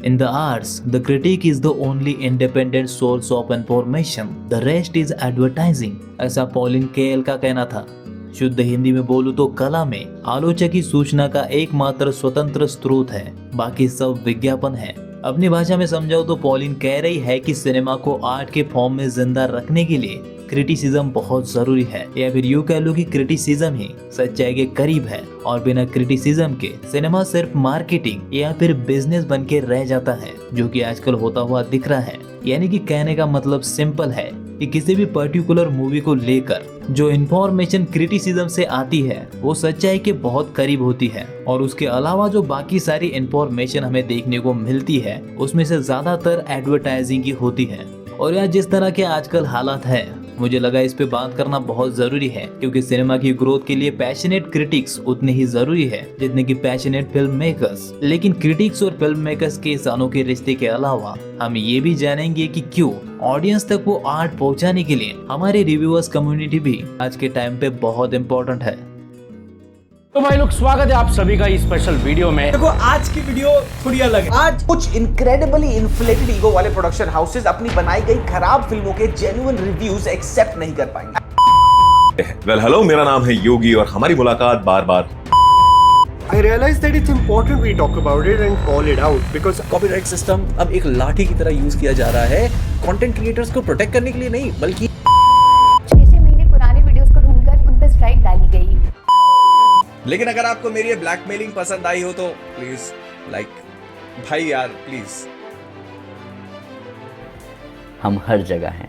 In the arts, the critic is the only independent source of information. The rest is advertising. ऐसा pollen KL का कहना था। शुद्ध हिंदी में बोलूं तो कला में आलोचक ही सूचना का एकमात्र स्वतंत्र स्रोत है, बाकी सब विज्ञापन है। अपनी भाषा में समझाओ तो पॉलिन कह रही है कि सिनेमा को आर्ट के फॉर्म में जिंदा रखने के लिए क्रिटिसिज्म बहुत जरूरी है, या फिर यूं कह लो कि क्रिटिसिज्म ही सच्चाई के करीब है। और बिना क्रिटिसिज्म के सिनेमा सिर्फ मार्केटिंग या फिर बिजनेस बन के रह जाता है, जो कि आजकल होता हुआ दिख रहा है। यानी कि कहने का मतलब सिंपल है कि किसी भी पर्टिकुलर मूवी को लेकर जो इन्फॉर्मेशन क्रिटिसिज्म से आती है वो सच्चाई के बहुत करीब होती है, और उसके अलावा जो बाकी सारी इन्फॉर्मेशन हमें देखने को मिलती है उसमें से ज्यादातर एडवर्टाइजिंग की होती है। और यार जिस तरह के आजकल हालात है, मुझे लगा इस पे बात करना बहुत जरूरी है, क्योंकि सिनेमा की ग्रोथ के लिए पैशनेट क्रिटिक्स उतने ही जरूरी है जितने कि पैशनेट फिल्म मेकर्स। लेकिन क्रिटिक्स और फिल्म मेकर्स के इस अनोखे रिश्ते के अलावा हम ये भी जानेंगे कि क्यों ऑडियंस तक वो आर्ट पहुंचाने के लिए हमारी रिव्यूअर्स कम्युनिटी भी आज के टाइम पे बहुत इम्पोर्टेंट है। तो भाई लोग, स्वागत है आप सभी का इस स्पेशल वीडियो में। देखो आज की वीडियो थोड़ी अलग है। आज कुछ इनक्रेडिबली इन्फ्लेटेड ईगो वाले प्रोडक्शन हाउसेस अपनी बनाई गई खराब फिल्मों के जेन्युइन रिव्यूज एक्सेप्ट नहीं कर पाएंगे। वेल हेलो, मेरा नाम है योगी और हमारी मुलाकात बार बार I realize that it's important we talk about it and call it out because copyright system अब एक लाठी की तरह यूज किया जा रहा है, कंटेंट क्रिएटर्स को प्रोटेक्ट करने के लिए नहीं, बल्कि 6 महीने पुराने वीडियोस को ढूंढकर उन पर स्ट्राइक डाली गई। लेकिन अगर आपको मेरी ये ब्लैकमेलिंग पसंद आई हो तो प्लीज लाइक भाई यार प्लीज। हम हर जगह हैं।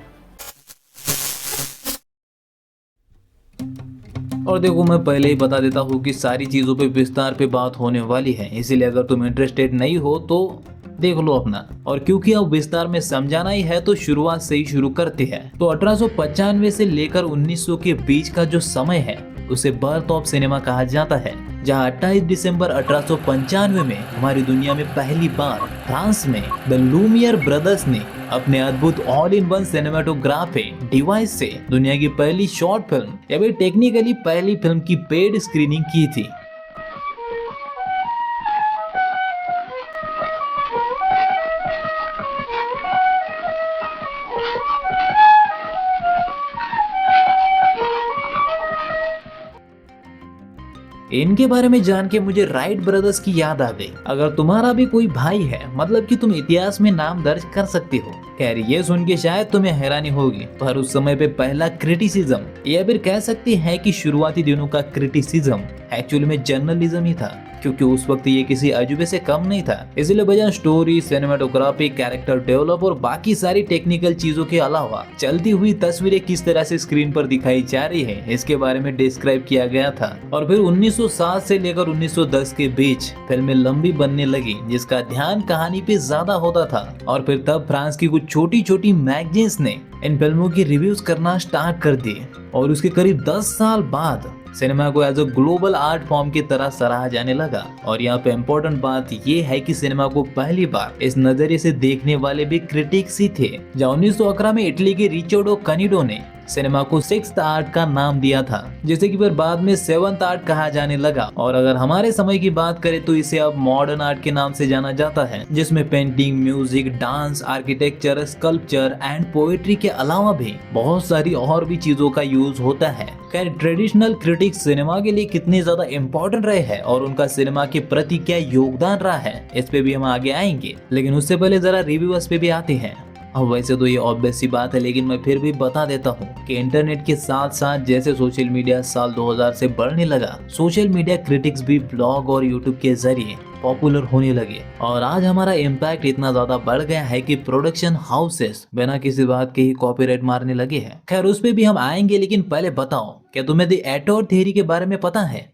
और देखो, मैं पहले ही बता देता हूँ कि सारी चीजों पे विस्तार पे बात होने वाली है, इसीलिए अगर तुम इंटरेस्टेड नहीं हो तो देख लो अपना। और क्योंकि अब विस्तार में समझाना ही है तो शुरुआत से ही शुरू करते हैं। तो 1895 से लेकर 1900 के बीच का जो समय है उसे बर्थ ऑफ सिनेमा कहा जाता है, जहां 28 दिसंबर 1895 में हमारी दुनिया में पहली बार फ्रांस में द लूमियर ब्रदर्स ने अपने अद्भुत all in one cinematography device से दुनिया की पहली शॉर्ट फिल्म या फिर टेक्निकली पहली फिल्म की पेड स्क्रीनिंग की थी। इनके बारे में जान के मुझे राइट ब्रदर्स की याद आ गई। अगर तुम्हारा भी कोई भाई है, मतलब कि तुम इतिहास में नाम दर्ज कर सकते हो। खैर ये सुन के शायद तुम्हें हैरानी होगी, पर उस समय पे पहला क्रिटिसिज्म या फिर कह सकते हैं कि शुरुआती दिनों का क्रिटिसिज्म एक्चुअली में जर्नलिज्म ही था, क्योंकि उस वक्त ये किसी अजूबे से कम नहीं था। इसलिए बजाय स्टोरी, सिनेमाटोग्राफी, कैरेक्टर डेवलप और बाकी सारी टेक्निकल चीजों के अलावा चलती हुई तस्वीरें किस तरह से स्क्रीन पर दिखाई जा रही है, इसके बारे में डिस्क्राइब किया गया था। और फिर 1907 से लेकर 1910 के बीच फिल्में लंबी बनने लगी, जिसका ध्यान कहानी पे ज्यादा होता था। और फिर तब फ्रांस की कुछ छोटी छोटी मैगजीन्स ने इन फिल्मों की रिव्यूज करना स्टार्ट कर दिए, और उसके करीब 10 साल बाद सिनेमा को as a global art form की तरह सराहा जाने लगा। और यहाँ पे इम्पोर्टेंट बात ये है कि सिनेमा को पहली बार इस नजरिए से देखने वाले भी क्रिटिक्स ही थे, जहाँ 1911 में इटली के रिचर्डो कनिडो ने सिनेमा को 6th आर्ट का नाम दिया था, जिसे कि फिर बाद में 7th आर्ट कहा जाने लगा। और अगर हमारे समय की बात करें तो इसे अब मॉडर्न आर्ट के नाम से जाना जाता है, जिसमें painting, music, dance, architecture, sculpture and poetry के अलावा भी बहुत सारी और भी चीजों का यूज होता है। खैर ट्रेडिशनल क्रिटिक्स सिनेमा के लिए कितने ज्यादा इम्पोर्टेंट रहे हैं और उनका सिनेमा के प्रति क्या योगदान रहा है, इस पे भी हम आगे आएंगे। लेकिन उससे पहले जरा रिव्यूअर्स पे भी आते हैं। अब वैसे तो ये ऑब्वियस सी बात है, लेकिन मैं फिर भी बता देता हूँ कि इंटरनेट के साथ साथ जैसे सोशल मीडिया साल 2000 से बढ़ने लगा, सोशल मीडिया क्रिटिक्स भी ब्लॉग और यूट्यूब के जरिए पॉपुलर होने लगे। और आज हमारा इम्पैक्ट इतना ज्यादा बढ़ गया है कि प्रोडक्शन हाउसेस बिना किसी बात के ही कॉपीराइट मारने लगे हैं। खैर उस पे भी हम आएंगे, लेकिन पहले बताओ, क्या तुम्हें द एटोर थ्योरी के बारे में पता है?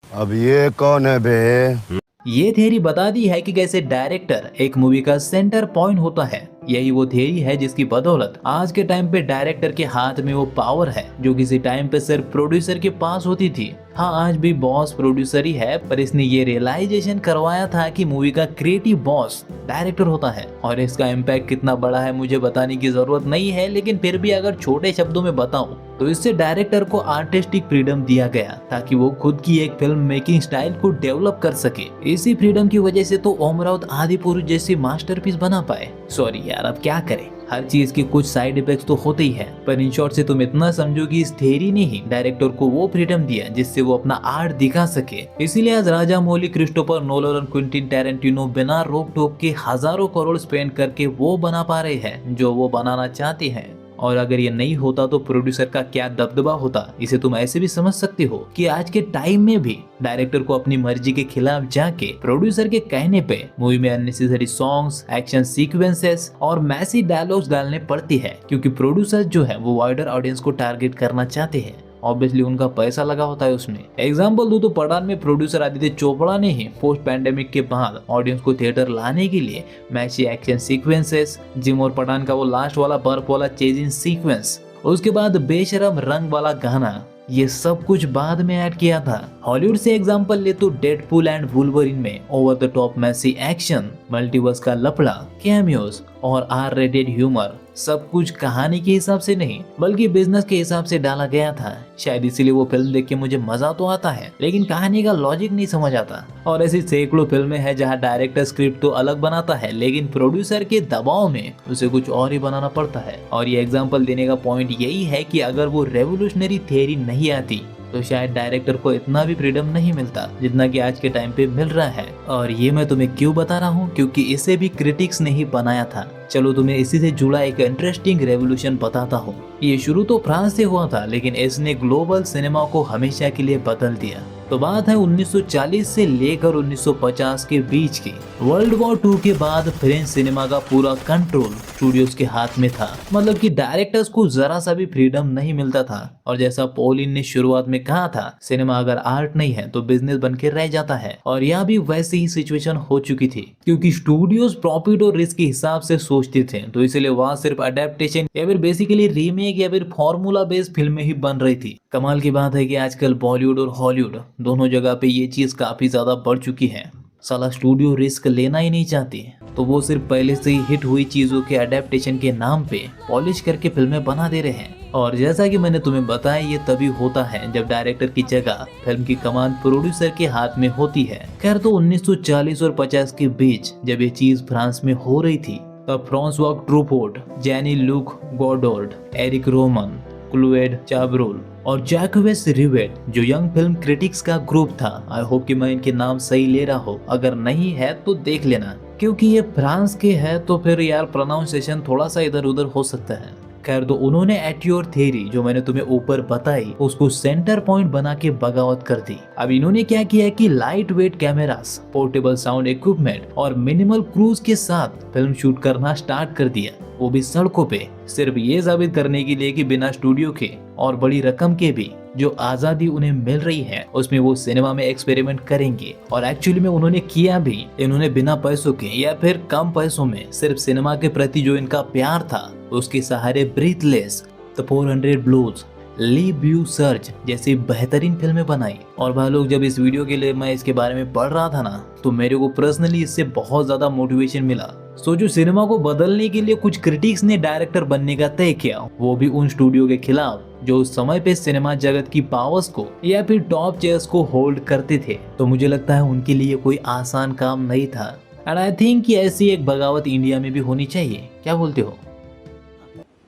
अब ये कौन है बे? ये थ्योरी बता दी है कि कैसे डायरेक्टर एक मूवी का सेंटर पॉइंट होता है यही वो थियरी है जिसकी बदौलत आज के टाइम पे डायरेक्टर के हाथ में वो पावर है जो किसी टाइम पे सिर्फ प्रोड्यूसर के पास होती थी। हाँ, आज भी बॉस प्रोड्यूसर ही है, पर इसने ये रियलाइजेशन करवाया था कि मूवी का क्रिएटिव बॉस डायरेक्टर होता है। और इसका इम्पैक्ट कितना बड़ा है मुझे बताने की जरूरत नहीं है, लेकिन फिर भी अगर छोटे शब्दों में बताऊं तो इससे डायरेक्टर को आर्टिस्टिक फ्रीडम दिया गया ताकि वो खुद की एक फिल्म मेकिंग स्टाइल को डेवलप कर सके। इसी फ्रीडम की वजह से तो ओम राउत आदिपुरुष जैसी मास्टरपीस बना पाए। सॉरी यार, अब क्या करें, हर चीज के कुछ साइड इफेक्ट्स तो होते ही हैं, पर इन शॉर्ट से तुम इतना समझो कि इस थ्योरी ने ही डायरेक्टर को वो फ्रीडम दिया जिससे वो अपना आर्ट दिखा सके। इसीलिए आज राजा मौली, क्रिस्टोफर नोलन और क्विंटिन टैरेंटिनो बिना रोक टोक के हजारों करोड़ स्पेंड करके वो बना पा रहे हैं जो वो बनाना चाहते हैं। और अगर ये नहीं होता तो प्रोड्यूसर का क्या दबदबा होता। इसे तुम ऐसे भी समझ सकते हो कि आज के टाइम में भी डायरेक्टर को अपनी मर्जी के खिलाफ जाके प्रोड्यूसर के कहने पे मूवी में अननेसेसरी सॉन्ग्स, एक्शन सीक्वेंसेस और मैसी डायलॉग्स डालने पड़ती है, क्योंकि प्रोड्यूसर जो है वो वाइडर ऑडियंस को टारगेट करना चाहते हैं। ऑब्वियसली उनका पैसा लगा होता है उसमें। एग्जाम्पल दूं तो पठान में प्रोड्यूसर आदित्य चोपड़ा ने ही पोस्ट पैंडेमिक के बाद ऑडियंस को थिएटर लाने के लिए मैची एक्शन सीक्वेंसेस, जिम और पठान का वो लास्ट वाला बर्फ वाला चेजिंग सीक्वेंस, उसके बाद बेशरम रंग वाला गाना, ये सब कुछ बाद में ऐड किया था। हॉलीवुड से एग्जांपल ले तो डेडपूल एंड वुल्वरीन में over the top messy action, multiverse का लफड़ा, कैमियोज और आर रेटेड ह्यूमर, सब कुछ कहानी के हिसाब से नहीं बल्कि बिजनेस के हिसाब से डाला गया था। शायद इसीलिए वो फिल्म देख के मुझे मजा तो आता है, लेकिन कहानी का लॉजिक नहीं समझ आता। और ऐसी सैकड़ों फिल्में हैं जहां डायरेक्टर स्क्रिप्ट तो अलग बनाता है, लेकिन प्रोड्यूसर के दबाव में उसे कुछ और ही बनाना पड़ता है। और ये एग्जाम्पल देने का पॉइंट यही है कि अगर वो रेवोल्यूशनरी थियरी नहीं आती तो शायद डायरेक्टर को इतना भी फ्रीडम नहीं मिलता जितना कि आज के टाइम पे मिल रहा है। और ये मैं तुम्हें क्यों बता रहा हूँ, क्योंकि इसे भी क्रिटिक्स ने ही बनाया था। चलो तुम्हें इसी से जुड़ा एक इंटरेस्टिंग रेवोल्यूशन बताता हूँ। ये शुरू तो फ्रांस से हुआ था, लेकिन इसने ग्लोबल सिनेमा को हमेशा के लिए बदल दिया। तो बात है 1940 से लेकर 1950 के बीच की। वर्ल्ड वॉर 2 के बाद फ्रेंच सिनेमा का पूरा कंट्रोल स्टूडियोज के हाथ में था। मतलब कि डायरेक्टर्स को जरा सा भी फ्रीडम नहीं मिलता था। और जैसा पॉलिन ने शुरुआत में कहा था, सिनेमा अगर आर्ट नहीं है तो बिजनेस बन के रह जाता है। और यहाँ भी वैसी ही सिचुएशन हो चुकी थी, क्योंकि स्टूडियोज प्रॉफिट और रिस्क के हिसाब से सोचते थे, तो इसलिए वहाँ सिर्फ अडेप्टेशन या फिर बेसिकली रीमेक या फिर फॉर्मूला बेस्ड फिल्में ही बन रही थी। कमाल की बात है कि आजकल बॉलीवुड और हॉलीवुड दोनों जगह पे ये चीज काफी ज्यादा बढ़ चुकी है। साला स्टूडियो रिस्क लेना ही नहीं चाहती, तो वो सिर्फ पहले से ही हिट हुई चीजों के अडेप्टेशन के नाम पे पॉलिश करके फिल्में बना दे रहे हैं। और जैसा कि मैंने तुम्हें बताया, ये तभी होता है जब डायरेक्टर की जगह फिल्म की कमान प्रोड्यूसर के हाथ में होती है। खैर, तो 1940 और 50 के बीच जब ये चीज फ्रांस में हो रही थी, तब Francois Truffaut, Jean Luc Godard, Eric Rohmer, Claude Chabrol और जैकवेस रिवेट जो यंग फिल्म क्रिटिक्स का ग्रुप था। आई होप कि मैं इनके नाम सही ले रहा हूँ, अगर नहीं है तो देख लेना, क्योंकि ये फ्रांस के है तो फिर यार प्रोनाउंसिएशन थोड़ा सा इधर उधर हो सकता है। खैर, तो उन्होंने एट्योर थ्योरी जो मैंने तुम्हें ऊपर बताई उसको सेंटर पॉइंट बना के बगावत कर दी। अब इन्होंने क्या किया कि light weight cameras, portable sound equipment और मिनिमल क्रूज के साथ फिल्म शूट करना स्टार्ट कर दिया, वो भी सड़कों पे, सिर्फ ये साबित करने के लिए कि बिना स्टूडियो के और बड़ी रकम के भी जो आजादी उन्हें मिल रही है उसमें वो सिनेमा में एक्सपेरिमेंट करेंगे। और एक्चुअली में उन्होंने किया भी। इन्होंने बिना पैसों के या फिर कम पैसों में सिर्फ सिनेमा के प्रति जो इनका प्यार था उसके सहारे breathless, the 400 blues, leave you search जैसी बेहतरीन फिल्में बनाई। और भाई लोग, जब इस वीडियो के लिए मैं इसके बारे में पढ़ रहा था ना, तो मेरे को पर्सनली इससे बहुत ज्यादा मोटिवेशन मिला। सोचो, सिनेमा को बदलने के लिए कुछ क्रिटिक्स ने डायरेक्टर बनने का तय किया, वो भी उन स्टूडियो के खिलाफ जो उस समय पे सिनेमा जगत की पावर्स को या फिर टॉप चेयर्स को होल्ड करते थे। तो मुझे लगता है उनके लिए कोई आसान काम नहीं था। एंड आई थिंक कि ऐसी एक बगावत इंडिया में भी होनी चाहिए। क्या बोलते हो?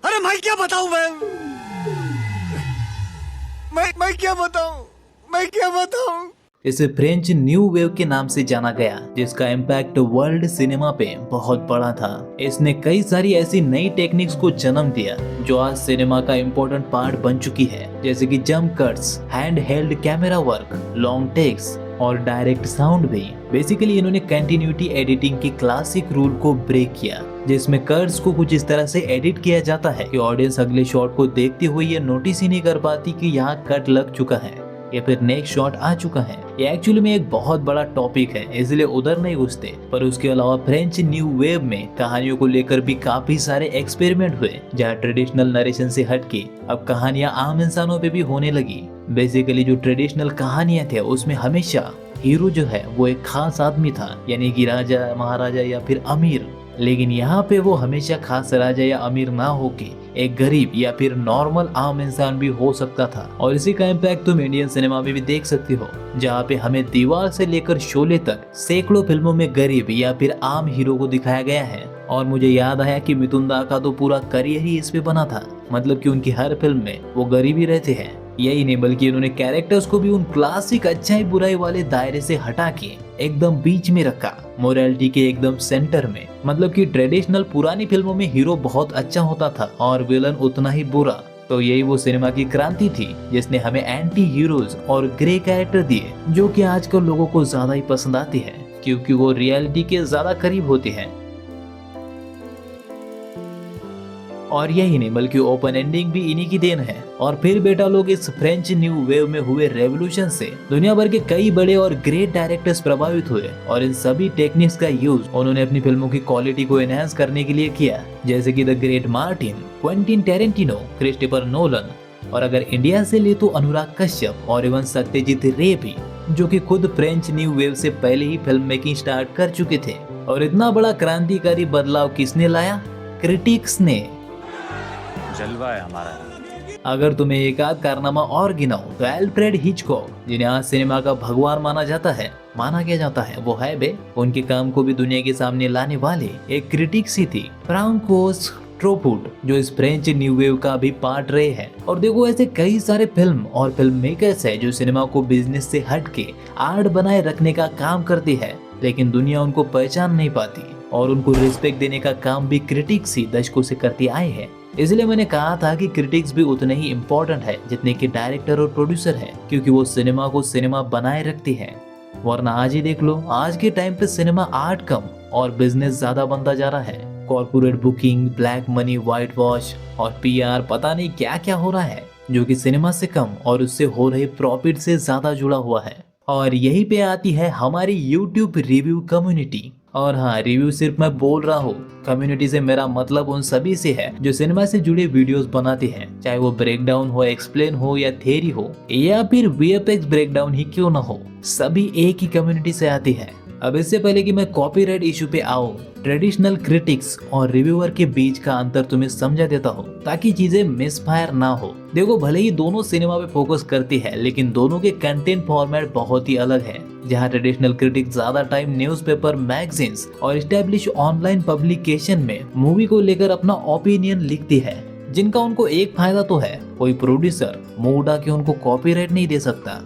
अरे मैं क्या बताऊं, मैं क्या बताऊं। इसे फ्रेंच न्यू वेव के नाम से जाना गया, जिसका इम्पैक्ट वर्ल्ड सिनेमा पे बहुत बड़ा था। इसने कई सारी ऐसी नई टेक्निक्स को जन्म दिया जो आज सिनेमा का इम्पोर्टेंट पार्ट बन चुकी है, जैसे कि jump cuts, hand held camera work, long takes और डायरेक्ट साउंड भी। बेसिकली इन्होंने कंटिन्यूटी एडिटिंग की क्लासिक रूल को ब्रेक किया, जिसमें कट्स को कुछ इस तरह से एडिट किया जाता है कि ऑडियंस अगले शॉट को देखते हुए ये नोटिस ही नहीं कर पाती कि यहाँ कट लग चुका है। या फिर नेक्स्ट शॉट आ चुका है। ये एक्चुअली में एक बहुत बड़ा टॉपिक है, इसलिए उधर नहीं घुसते। पर उसके अलावा फ्रेंच न्यू वेव में कहानियों को लेकर भी काफी सारे एक्सपेरिमेंट हुए, जहाँ ट्रेडिशनल नरेशन से हटके अब कहानियां आम इंसानों पे भी होने लगी। बेसिकली जो ट्रेडिशनल कहानियां थे उसमें हमेशा हीरो जो है वो एक खास आदमी था, यानी कि राजा, महाराजा या फिर अमीर। लेकिन यहाँ पे वो हमेशा खास राजा या अमीर ना होके एक गरीब या फिर नॉर्मल आम इंसान भी हो सकता था। और इसी का इम्पैक्ट तुम इंडियन सिनेमा में भी देख सकते हो, जहाँ पे हमें दीवार से लेकर शोले तक सैकड़ों फिल्मों में गरीब या फिर आम हीरो को दिखाया गया है। और मुझे याद आया कि मिथुन दा का तो पूरा करियर ही इस पे बना था, मतलब कि उनकी हर फिल्म में वो गरीब ही रहते हैं। यही नहीं बल्कि उन्होंने कैरेक्टर्स को भी उन क्लासिक अच्छाई बुराई वाले दायरे से हटा के एकदम बीच में रखा, मोरालिटी के एकदम सेंटर में। मतलब कि ट्रेडिशनल पुरानी फिल्मों में हीरो बहुत अच्छा होता था और विलन उतना ही बुरा। तो यही वो सिनेमा की क्रांति थी जिसने हमें एंटी हीरोज और ग्रे कैरेक्टर दिए, जो कि आजकल लोगों को ज्यादा ही पसंद आती है क्योंकि वो रियलिटी के ज्यादा करीब होते हैं। और यही नहीं बल्कि ओपन एंडिंग भी इन्हीं की देन है। और फिर बेटा लोग, इस फ्रेंच न्यू वेव में हुए रेवोल्यूशन से दुनिया भर के कई बड़े और ग्रेट डायरेक्टर्स प्रभावित हुए और इन सभी टेक्निक्स का यूज उन्होंने अपनी फिल्मों की क्वालिटी को एनहांस करने के लिए किया, जैसे कि the great Martin, Quentin Tarantino, Christopher Nolan. और अगर इंडिया से ले तो अनुराग कश्यप और इवन सत्यजीत रे भी, जो कि खुद फ्रेंच न्यू वेव से पहले ही फिल्म मेकिंग स्टार्ट कर चुके थे। और इतना बड़ा क्रांतिकारी बदलाव किसने लाया? क्रिटिक्स ने। जलवा है हमारा। अगर तुम्हें एक आध कारनामा और गिनाऊं तो एल्फ्रेड हिचकॉक, जिन्हें आज सिनेमा का भगवान माना किया जाता है, वो है बे उनके काम को भी दुनिया के सामने लाने वाले एक क्रिटिक्स ही थी, फ्रांकोस ट्रोपुट, जो इस फ्रेंच न्यू वेव का भी पार्ट रहे हैं। और देखो, ऐसे कई सारे फिल्म और फिल्म मेकर्स है जो सिनेमा को बिजनेस से हट के आर्ट बनाए रखने का काम करती है, लेकिन दुनिया उनको पहचान नहीं पाती। और उनको रिस्पेक्ट देने का काम भी क्रिटिक्स ही दशकों से करते आए हैं। इसलिए मैंने कहा था कि क्रिटिक्स भी उतने ही इम्पोर्टेंट है जितने कि डायरेक्टर और प्रोड्यूसर है, क्योंकि वो सिनेमा को सिनेमा बनाए रखती है। वरना आज ही देख लो, आज के टाइम पे सिनेमा आर्ट कम और बिजनेस ज्यादा बनता जा रहा है। Corporate booking, black money, white wash और PR, पता नहीं क्या क्या हो रहा है, जो कि सिनेमा से कम और उससे हो रहे प्रॉफिट से ज्यादा जुड़ा हुआ है। और यही पे आती है हमारी YouTube रिव्यू कम्युनिटी। और हाँ, रिव्यू सिर्फ मैं बोल रहा हूँ, कम्युनिटी से मेरा मतलब उन सभी से है जो सिनेमा से जुड़े वीडियोस बनाते हैं, चाहे वो ब्रेकडाउन हो, एक्सप्लेन हो या थ्योरी हो या फिर VFX ब्रेकडाउन ही क्यों ना हो, सभी एक ही कम्युनिटी से आती है। अब इससे पहले कि मैं कॉपीराइट इशू पे आऊं, ट्रेडिशनल क्रिटिक्स और रिव्यूअर के बीच का अंतर तुम्हें समझा देता हूं, ताकि चीजें मिसफायर ना हो। देखो, भले ही दोनों सिनेमा पे फोकस करती है, लेकिन दोनों के कंटेंट फॉर्मेट बहुत ही अलग है। जहां ट्रेडिशनल क्रिटिक्स ज्यादा टाइम न्यूज़पेपर, मैगजीन्स और एस्टेब्लिश ऑनलाइन पब्लिकेशन में मूवी को लेकर अपना ओपिनियन लिखती है, जिनका उनको एक फायदा तो है, कोई प्रोड्यूसर मुंह उड़ा के उनको कॉपीराइट नहीं दे सकता।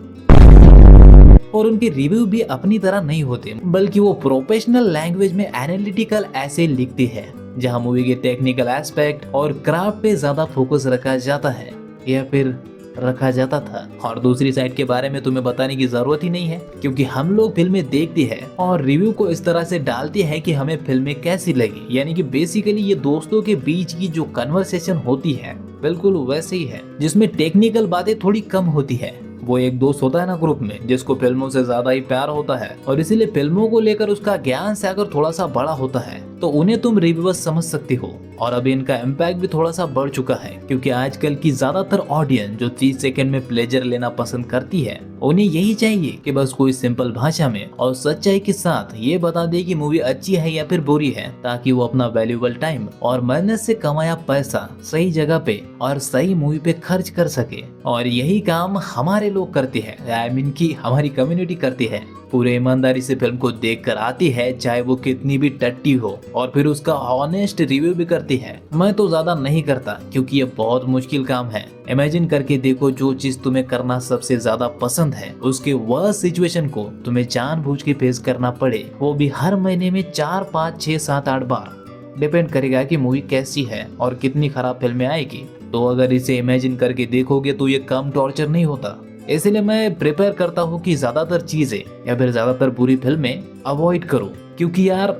और उनके रिव्यू भी अपनी तरह नहीं होते, बल्कि वो प्रोफेशनल लैंग्वेज में एनालिटिकल ऐसे लिखती है, जहां मूवी के टेक्निकल एस्पेक्ट और क्राफ्ट पे ज्यादा फोकस रखा जाता है या फिर रखा जाता था। और दूसरी साइड के बारे में तुम्हें बताने की जरूरत ही नहीं है, क्योंकि हम लोग फिल्में देखते हैं और रिव्यू को इस तरह से डालते हैं कि हमें फिल्में कैसी लगी। यानी कि बेसिकली ये दोस्तों के बीच की जो कन्वर्सेशन होती है, बिल्कुल वैसे ही है, जिसमें टेक्निकल बातें थोड़ी कम होती है। वो एक दोस्त होता है ना ग्रुप में, जिसको फिल्मों से ज्यादा ही प्यार होता है और इसीलिए फिल्मों को लेकर उसका ज्ञान से अगर थोड़ा सा बड़ा होता है तो उन्हें तुम रिव्यूअर्स समझ सकती हो। और अभी इनका इम्पैक्ट भी थोड़ा सा बढ़ चुका है, क्योंकि आजकल की ज्यादातर ऑडियंस जो 30 सेकंड में प्लेजर लेना पसंद करती है, उन्हें यही चाहिए कि बस कोई सिंपल भाषा में और सच्चाई के साथ ये बता दे कि मूवी अच्छी है या फिर बुरी है, ताकि वो अपना वैल्यूएबल टाइम और मेहनत से कमाया पैसा सही जगह पे और सही मूवी पे खर्च कर सके। और यही काम हमारे लोग करते हैं, आई मीन की हमारी कम्युनिटी करती है। पूरे ईमानदारी से फिल्म को देखकर आती है, चाहे वो कितनी भी टट्टी हो, और फिर उसका ऑनेस्ट रिव्यू भी करती है। मैं तो ज्यादा नहीं करता, क्योंकि ये बहुत मुश्किल काम है। इमेजिन करके देखो, जो चीज तुम्हें करना सबसे ज्यादा पसंद है, उसके वर्स्ट सिचुएशन को तुम्हें जानबूझ के फेस करना पड़े, वो भी हर महीने में 4, 5, 6, 7, 8 बार। डिपेंड करेगा कि मूवी कैसी है और कितनी खराब फिल्में आएगी। तो अगर इसे इमेजिन करके देखोगे तो ये कम टॉर्चर नहीं होता। इसलिए मैं प्रिपेयर करता हूँ कि ज्यादातर चीजें या फिर ज्यादातर बुरी फिल्में अवॉइड करो, क्योंकि यार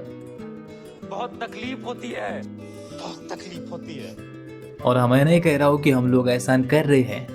बहुत तकलीफ होती है। और मैं नहीं कह रहा हूँ कि हम लोग एहसान कर रहे हैं,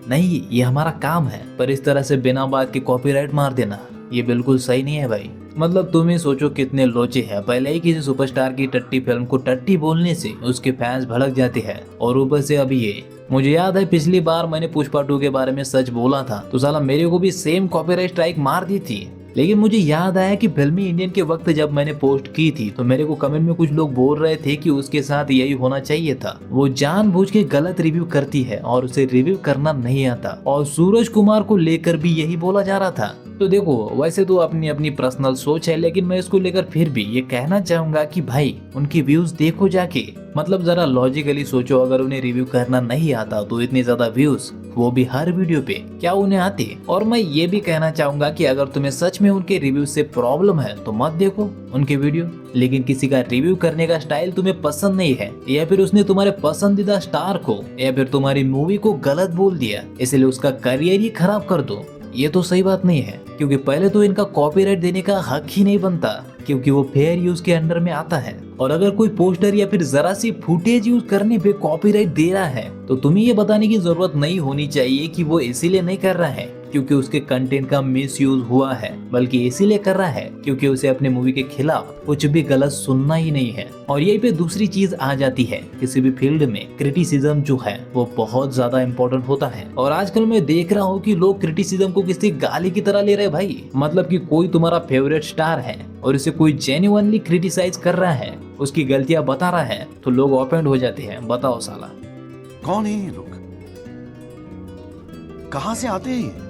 नहीं, ये हमारा काम है, पर इस तरह से बिना बात के कॉपीराइट मार देना ये बिल्कुल सही नहीं है भाई। मतलब तुम ही सोचो कितने लोचे हैं, पहले ही किसी सुपरस्टार की टट्टी फिल्म को टट्टी बोलने से उसके फैंस भड़क जाते हैं, और ऊपर से अभी ये। मुझे याद है पिछली बार मैंने पुष्पा 2 के बारे में सच बोला था तो साला मेरे को भी सेम कॉपीराइट स्ट्राइक मार दी थी। लेकिन मुझे याद आया कि फिल्मी इंडियन के वक्त जब मैंने पोस्ट की थी तो मेरे को कमेंट में कुछ लोग बोल रहे थे कि उसके साथ यही होना चाहिए था, वो जानबूझ के गलत रिव्यू करती है और उसे रिव्यू करना नहीं आता, और सूरज कुमार को लेकर भी यही बोला जा रहा था। तो देखो, वैसे तो अपनी अपनी पर्सनल सोच है, लेकिन मैं इसको लेकर फिर भी ये कहना चाहूंगा कि भाई उनकी व्यूज देखो जाके। मतलब जरा लॉजिकली सोचो, अगर उन्हें रिव्यू करना नहीं आता तो इतने ज्यादा व्यूज, वो भी हर वीडियो पे, क्या उन्हें आते? और मैं ये भी कहना चाहूंगा कि अगर तुम्हें सच में उनके रिव्यू से प्रॉब्लम है तो मत देखो उनके वीडियो। लेकिन किसी का रिव्यू करने का स्टाइल तुम्हें पसंद नहीं है, या फिर उसने तुम्हारे पसंदीदा स्टार को या फिर तुम्हारी मूवी को गलत बोल दिया, इसलिए उसका करियर ही खराब कर दो, ये तो सही बात नहीं है। क्योंकि पहले तो इनका कॉपीराइट देने का हक ही नहीं बनता, क्योंकि वो फेयर यूज के अंडर में आता है। और अगर कोई पोस्टर या फिर जरा सी फुटेज यूज करने पे कॉपीराइट दे रहा है तो तुम्हें ये बताने की जरूरत नहीं होनी चाहिए कि वो इसीलिए नहीं कर रहा है क्योंकि उसके कंटेंट का मिस यूज हुआ है, बल्कि इसीलिए कर रहा है क्योंकि उसे अपने मूवी के खिलाफ कुछ भी गलत सुनना ही नहीं है। और यही पे दूसरी चीज आ जाती है, किसी भी फील्ड में क्रिटिसिज्म जो है वो बहुत ज्यादा इम्पोर्टेंट होता है। और आजकल मैं देख रहा हूँ कि लोग क्रिटिसिज्म को किसी गाली की तरह ले रहे भाई। मतलब कि कोई तुम्हारा फेवरेट स्टार है और इसे कोई जेन्युइनली क्रिटिसाइज कर रहा है, उसकी गलतियां बता रहा है, तो लोग ऑफेंड हो जाते हैं। बताओ साला कौन है ये लोग, कहां से आते हैं?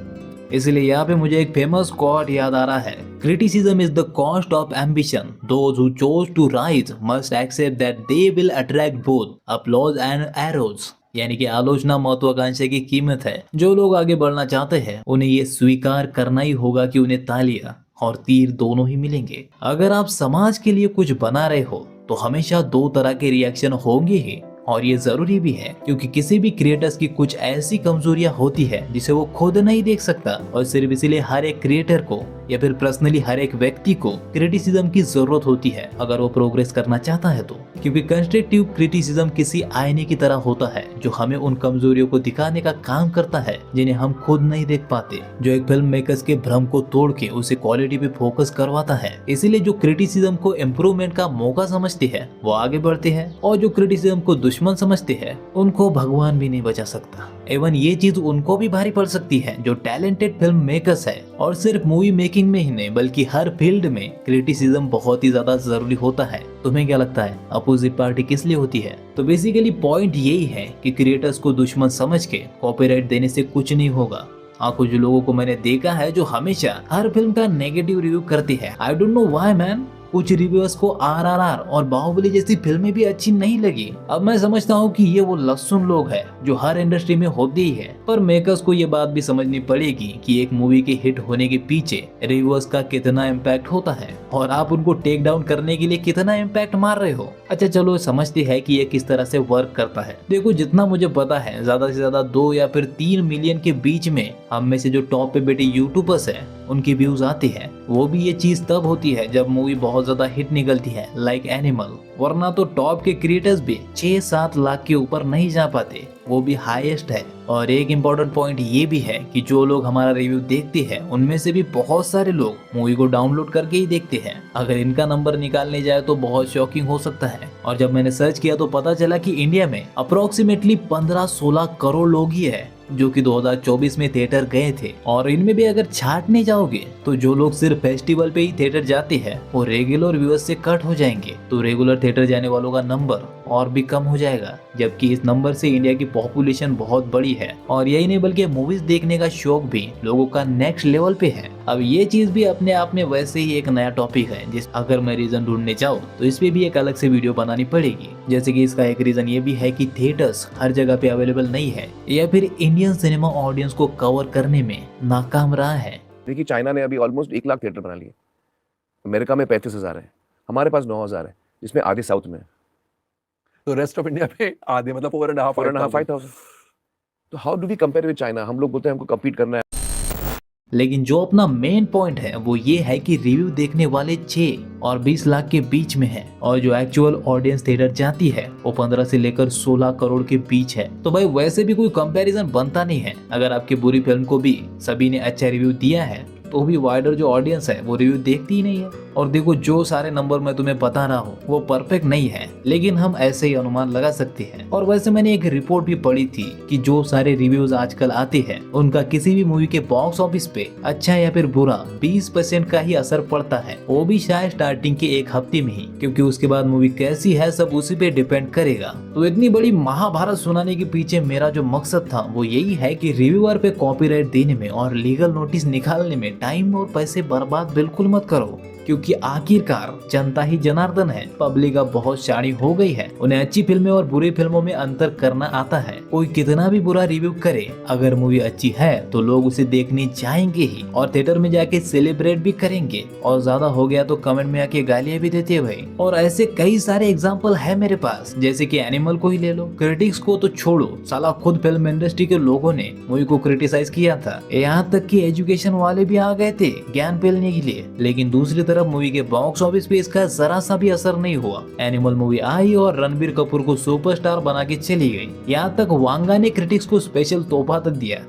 इसलिए यहाँ पे मुझे एक फेमस कोट याद आ रहा है, criticism is the cost of ambition, those who choose to rise must accept that they will attract both applause and arrows. यानी कि आलोचना महत्वाकांक्षा की कीमत है। जो लोग आगे बढ़ना चाहते हैं उन्हें ये स्वीकार करना ही होगा कि उन्हें तालियां और तीर दोनों ही मिलेंगे। अगर आप समाज के लिए कुछ बना रहे हो तो हमेशा दो तरह के रिएक्शन होंगे ही, और ये जरूरी भी है क्योंकि किसी भी क्रिएटर्स की कुछ ऐसी कमजोरियां होती है जिसे वो खुद नहीं देख सकता, और सिर्फ इसीलिए हर एक क्रिएटर को या फिर पर्सनली हर एक व्यक्ति को क्रिटिसिज्म की जरूरत होती है अगर वो प्रोग्रेस करना चाहता है तो। क्योंकि कंस्ट्रक्टिव क्रिटिसिज्म किसी आईने की तरह होता है जो हमें उन कमजोरियों को दिखाने का काम करता है जिन्हें हम खुद नहीं देख पाते, जो एक फिल्म मेकर्स के भ्रम को तोड़ के उसे क्वालिटी पे फोकस करवाता है। इसीलिए जो क्रिटिसिज्म को इम्प्रूवमेंट का मौका समझते हैं वो आगे बढ़ते हैं, और जो क्रिटिसिज्म को दुश्मन समझते हैं उनको भगवान भी नहीं बचा सकता। एवं ये चीज उनको भी भारी पड़ सकती है जो टैलेंटेड फिल्म मेकर्स है। और सिर्फ मूवी मेकिंग में ही नहीं बल्कि हर फील्ड में क्रिटिसिज्म बहुत ही ज्यादा जरूरी होता है। तुम्हें क्या लगता है अपोजिट पार्टी किस लिए होती है? तो बेसिकली पॉइंट यही है कि क्रिएटर्स को दुश्मन समझ के कॉपीराइट देने से कुछ नहीं होगा। कुछ लोगों को मैंने देखा है जो हमेशा हर फिल्म का नेगेटिव रिव्यू करते हैं। I don't know why man. कुछ रिव्यूअर्स को RRR और बाहुबली जैसी फिल्में भी अच्छी नहीं लगी। अब मैं समझता हूँ कि ये वो लस्सुन लोग हैं जो हर इंडस्ट्री में होते ही है, पर मेकर्स को ये बात भी समझनी पड़ेगी कि एक मूवी के हिट होने के पीछे रिव्यूअर्स का कितना इम्पैक्ट होता है और आप उनको टेक डाउन करने के लिए कितना इम्पैक्ट मार रहे हो। अच्छा चलो समझते हैं कि ये किस तरह से वर्क करता है। देखो जितना मुझे पता है ज्यादा से ज्यादा 2 या फिर 3 मिलियन के बीच में हम में से जो टॉप पे बैठे यूट्यूबर्स है उनकी व्यूज आती है। वो भी ये चीज तब होती है जब मूवी बहुत ज्यादा हिट निकलती है, लाइक एनिमल, वरना तो टॉप के क्रिएटर्स भी 6-7 लाख के ऊपर नहीं जा पाते, वो भी हाईएस्ट है। और एक इम्पोर्टेंट पॉइंट ये भी है कि जो लोग हमारा रिव्यू देखते हैं उनमें से भी बहुत सारे लोग मूवी को डाउनलोड करके ही देखते हैं। अगर इनका नंबर निकालने जाए तो बहुत शॉकिंग हो सकता है। और जब मैंने सर्च किया तो पता चला कि इंडिया में अप्रोक्सीमेटली 15-16 करोड़ लोग ही है जो कि 2024 में थिएटर गए थे। और इनमें भी अगर छांटने जाओगे तो जो लोग सिर्फ फेस्टिवल पे ही थिएटर जाते हैं वो रेगुलर व्यूअर्स से कट हो जाएंगे, तो रेगुलर थिएटर जाने वालों का नंबर और भी कम हो जाएगा। जबकि इस नंबर से इंडिया की पॉपुलेशन बहुत बड़ी है, और यही नहीं बल्कि मूवीज देखने का शौक भी लोगों का नेक्स्ट लेवल पे है। अब ये चीज भी अपने आप में वैसे ही एक नया टॉपिक है, जिस अगर मैं रीजन ढूंढने जाऊँ तो इस पे भी एक अलग से वीडियो बनानी पड़ेगी। जैसे कि इसका एक रीजन ये भी है कि थिएटर्स हर जगह पे अवेलेबल नहीं है, या फिर इंडियन सिनेमा ऑडियंस को कवर करने में नाकाम रहा है। देखिए चाइना ने अभी ऑलमोस्ट 1 लाख थिएटर बना लिए, अमेरिका में 35,000 है, हमारे पास 9,000 है, जिसमें आधे साउथ में है। तो रेस्ट ऑफ इंडिया में आधे मतलब 4,500 5,000। तो how do we compare with China? हम लोग बोलते हैं हमको कम्पीट करना है। लेकिन जो अपना मेन पॉइंट है वो ये है कि रिव्यू देखने वाले 6 और 20 लाख के बीच में है और जो एक्चुअल ऑडियंस थिएटर जाती है वो 15 से लेकर 16 करोड़ के बीच है। तो भाई वैसे भी कोई कंपैरिजन बनता नहीं है। अगर आपकी बुरी फिल्म को भी सभी ने अच्छा रिव्यू दिया है तो भी वाइडर जो ऑडियंस है वो रिव्यू देखती ही नहीं है। और देखो जो सारे नंबर मैं तुम्हें बता रहा हूँ वो परफेक्ट नहीं है, लेकिन हम ऐसे ही अनुमान लगा सकते हैं। और वैसे मैंने एक रिपोर्ट भी पढ़ी थी कि जो सारे रिव्यूज आजकल आते हैं उनका किसी भी मूवी के बॉक्स ऑफिस पे अच्छा या फिर बुरा 20% का ही असर पड़ता है, वो भी शायद स्टार्टिंग के एक हफ्ते में ही, क्योंकि उसके बाद मूवी कैसी है सब उसी पे डिपेंड करेगा। तो इतनी बड़ी महाभारत सुनाने के पीछे मेरा जो मकसद था वो यही है कि रिव्यूअर पे कॉपीराइट देने में और लीगल नोटिस निकालने में टाइम और पैसे बर्बाद बिल्कुल मत करो, क्योंकि आखिरकार जनता ही जनार्दन है। पब्लिक अब बहुत शाणी हो गई है, उन्हें अच्छी फिल्में और बुरी फिल्मों में अंतर करना आता है। कोई कितना भी बुरा रिव्यू करे, अगर मूवी अच्छी है तो लोग उसे देखने जाएंगे ही और थिएटर में जाके सेलिब्रेट भी करेंगे, और ज्यादा हो गया तो कमेंट में आके गालियां भी देते हैं भाई। और ऐसे कई सारे एग्जाम्पल है मेरे पास, जैसे कि एनिमल को ही ले लो। क्रिटिक्स को तो छोड़ो, साला खुद फिल्म इंडस्ट्री के लोगों ने मूवी को क्रिटिसाइज किया था, यहाँ तक कि एजुकेशन वाले भी आ गए थे ज्ञान फैलाने के लिए। लेकिन दूसरी तरफ मूवी के बॉक्स ऑफिस पे इसका जरा सा भी असर नहीं हुआ। एनिमल मूवी आई और रणबीर कपूर को सुपरस्टार बना के चली गई, यहाँ तक वांगा ने क्रिटिक्स को स्पेशल तोहफा तक दिया।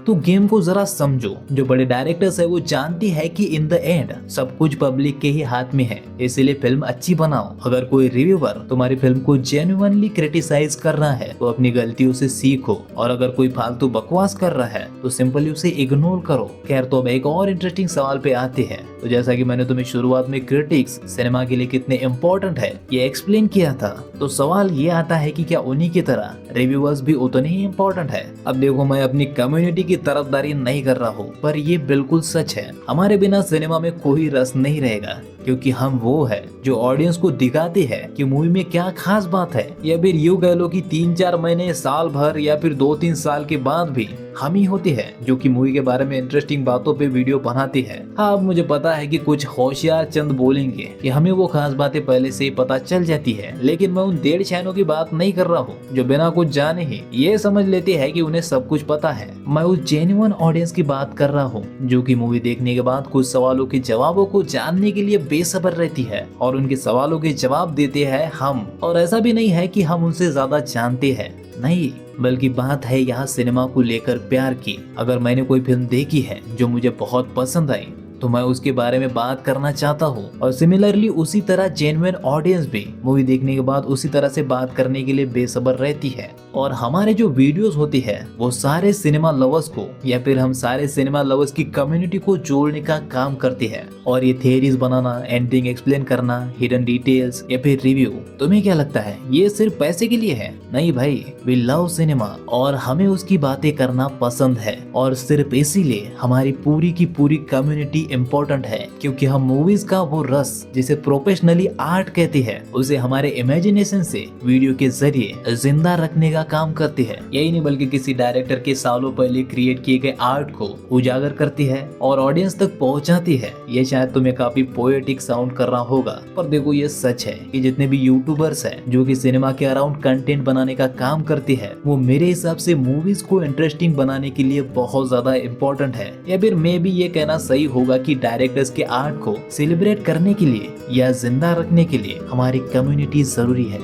तो गेम को जरा समझो, जो बड़े डायरेक्टर्स है वो जानती है कि इन द एंड सब कुछ पब्लिक के ही हाथ में है, इसलिए फिल्म अच्छी बनाओ। अगर कोई रिव्यूअर तुम्हारी फिल्म को जेन्युइनली क्रिटिसाइज कर रहा है तो अपनी गलतियों से सीखो, और अगर कोई फालतू बकवास कर रहा है तो सिंपली उसे इग्नोर करो। खैर, तो अब एक और इंटरेस्टिंग सवाल पे आते हैं। तो जैसा कि मैंने तुम्हें शुरुआत में क्रिटिक्स सिनेमा के लिए कितने इम्पोर्टेंट है ये एक्सप्लेन किया था, तो सवाल ये आता है कि क्या उन्हीं की तरह रिव्यूअर्स भी उतने ही इम्पोर्टेंट है। अब देखो, मैं अपनी कम्युनिटी की तरफदारी नहीं कर रहा हूँ, पर ये बिल्कुल सच है। हमारे बिना सिनेमा में कोई रस नहीं रहेगा, क्योंकि हम वो है जो ऑडियंस को दिखाते हैं कि मूवी में क्या खास बात है। या फिर यूं कह लो कि 3-4 महीने, साल भर या फिर 2-3 साल के बाद भी हम ही होते हैं जो कि मूवी के बारे में इंटरेस्टिंग बातों पे वीडियो बनाते हैं। हाँ, अब मुझे पता है कि कुछ होशियार चंद बोलेंगे कि हमें वो खास बातें पहले से ही पता चल जाती है, लेकिन मैं उन 1.5 शैनों की बात नहीं कर रहा हूँ जो बिना कुछ जाने ही ये समझ लेते हैं कि उन्हें सब कुछ पता है। मैं उस जेन्युइन ऑडियंस की बात कर रहा हूँ जो कि मूवी देखने के बाद कुछ सवालों के जवाबों को जानने के लिए बेसब्र रहती है और उनके सवालों के जवाब देते हैं हम। और ऐसा भी नहीं है कि हम उनसे ज्यादा जानते हैं, नहीं, बल्कि बात है यहाँ सिनेमा को लेकर प्यार की। अगर मैंने कोई फिल्म देखी है जो मुझे बहुत पसंद आई तो मैं उसके बारे में बात करना चाहता हूँ, और सिमिलरली उसी तरह जेन्युइन ऑडियंस भी मूवी देखने के बाद उसी तरह से बात करने के लिए बेसब्र रहती है। और हमारे जो वीडियोस होती है वो सारे सिनेमा लवर्स को या फिर हम सारे सिनेमा लवर्स की कम्युनिटी को जोड़ने का काम करती है। और ये थियरीज बनाना, एंडिंग एक्सप्लेन करना, हिडन डिटेल्स या फिर रिव्यू, तुम्हें क्या लगता है ये सिर्फ पैसे के लिए है? नहीं भाई, वी लव सिनेमा और हमें उसकी बातें करना पसंद है, और सिर्फ इसीलिए हमारी पूरी की पूरी कम्युनिटी इम्पोर्टेंट है, क्योंकि हम मूवीज का वो रस जिसे प्रोफेशनली आर्ट कहते हैं उसे हमारे इमेजिनेशन से वीडियो के जरिए जिंदा रखने का काम करती है। यही नहीं बल्कि किसी डायरेक्टर के सालों पहले क्रिएट किए गए आर्ट को उजागर करती है और ऑडियंस तक पहुंचाती है। ये शायद तुम्हें काफी पोएटिक साउंड कर रहा होगा, पर देखो ये सच है कि जितने भी यूट्यूबर्स हैं जो कि सिनेमा के अराउंड कंटेंट बनाने का काम करते हैं वो मेरे हिसाब से मूवीज को इंटरेस्टिंग बनाने के लिए बहुत ज्यादा इम्पोर्टेंट है। या फिर मे भी ये कहना सही होगा कि डायरेक्टर्स के आर्ट को सेलिब्रेट करने के लिए या जिंदा रखने के लिए हमारी कम्युनिटी जरूरी है।